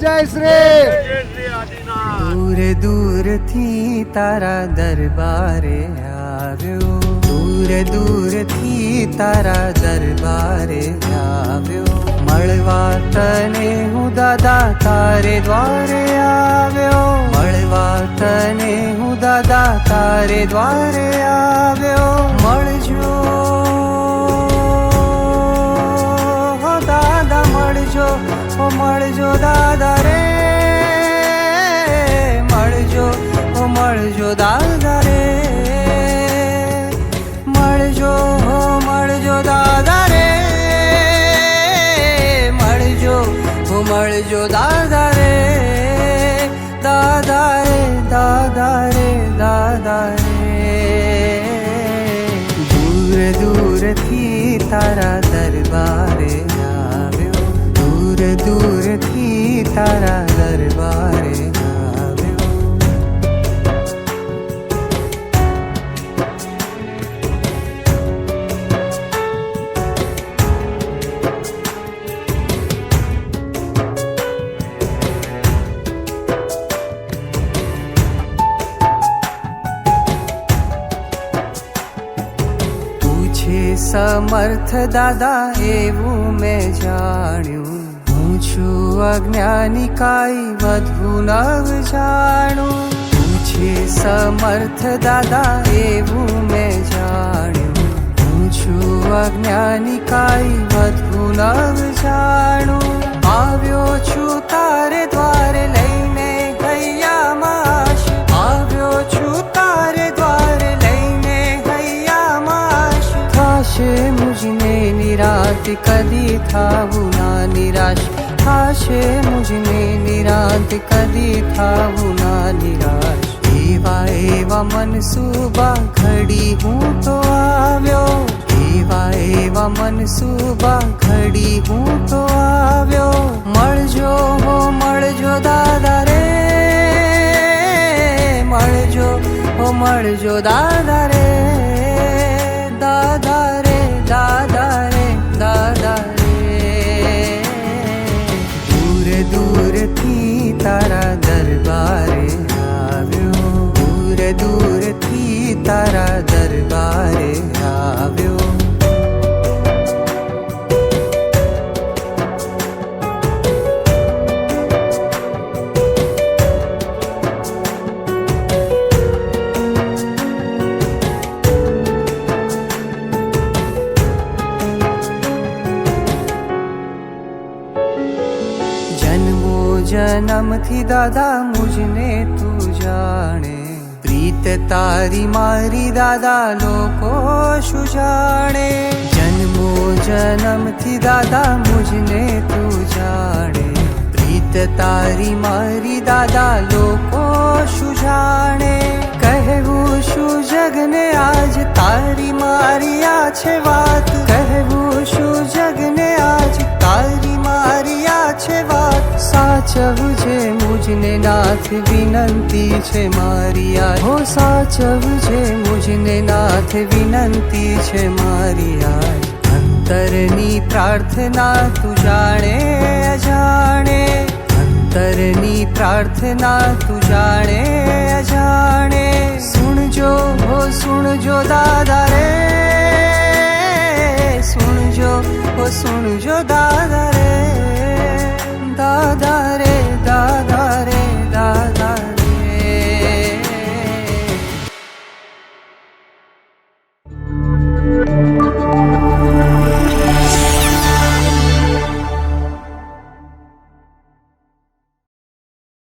જય શ્રી દૂર દૂર થી તારા દરબારે આવ્યો, દૂર દૂર થી તારા દરબારે આવ્યો, મળવા તને હું દાદા તારે દ્વારે આવ્યો, મળવા તને હું દાદા તારે દ્વારે આવ્યો, મળજો હો દાદા મળજો, ઓ મળજો દાદા રે, મળજો ઓ મળજો દાદા રે, મળજો હો મળજો દાદા રે, મળજો હો મળજો દાદા રે, દાદા રે દાદા રે દાદા રે, દૂર દૂર થી તારા દરબારે આવ્યો, દૂર દૂર થી તારા દરબારે આવ્યો. તું છે સમર્થ દાદા એવું મેં જાણ્યું, હું છું અજ્ઞાની કાંઈ વધુ નવ જાણું, તું છે સમર્થ દાદા એવું મેં જાણ્યું, હું છું અજ્ઞાની કાંઈ વધુ નવ જાણું, આવ્યો છું તારે દ્વારે લઈને હૈયામાં આશ, આવ્યો છું તારે દ્વારે લઈને હૈયામાં આશ, થાશે મુજને નિરાત કદી થાવું ના નિરાશ, થાશે મુજને નિરાત કદી થાવું ના નિરાશ, એવા એવા મનસૂબા ઘડી હું તો આવ્યો, એવા એવા મનસૂબા ઘડી હું તો આવ્યો, મળજો હો મળજો દાદા રે, મળજો હો મળજો દાદા રે, દાદા રે દાદા રે દાદા રે, દૂર દૂર થી તારા દરબારે આવ્યો, દૂર દૂર થી તારા દરબારે આવ્યો. જન્મો જન્મથી દાદા મુજને તું જાણે, પ્રીત તારી મારી દાદા લોકો શું જાણે, જન્મો જન્મથી દાદા મુજને તું જાણે, પ્રીત તારી મારી દાદા લોકો શું જાણે, કહેવું શું જગને આજ તારી મારી આ છે વાત, કહેવું શું જગને આજ તારી મારી આ છે વાત, સાચવજે મુજને નાથ વિનંતી છે મારી આ, હો સાચવજે મુજને નાથ વિનંતી છે મારી આ, અંતરની પ્રાર્થના તું જાણે અજાણે, અંતરની પ્રાર્થના તું જાણે અજાણે, સુણજો હો સુણજો દાદા રે, સુણજો હો સુણજો દાદા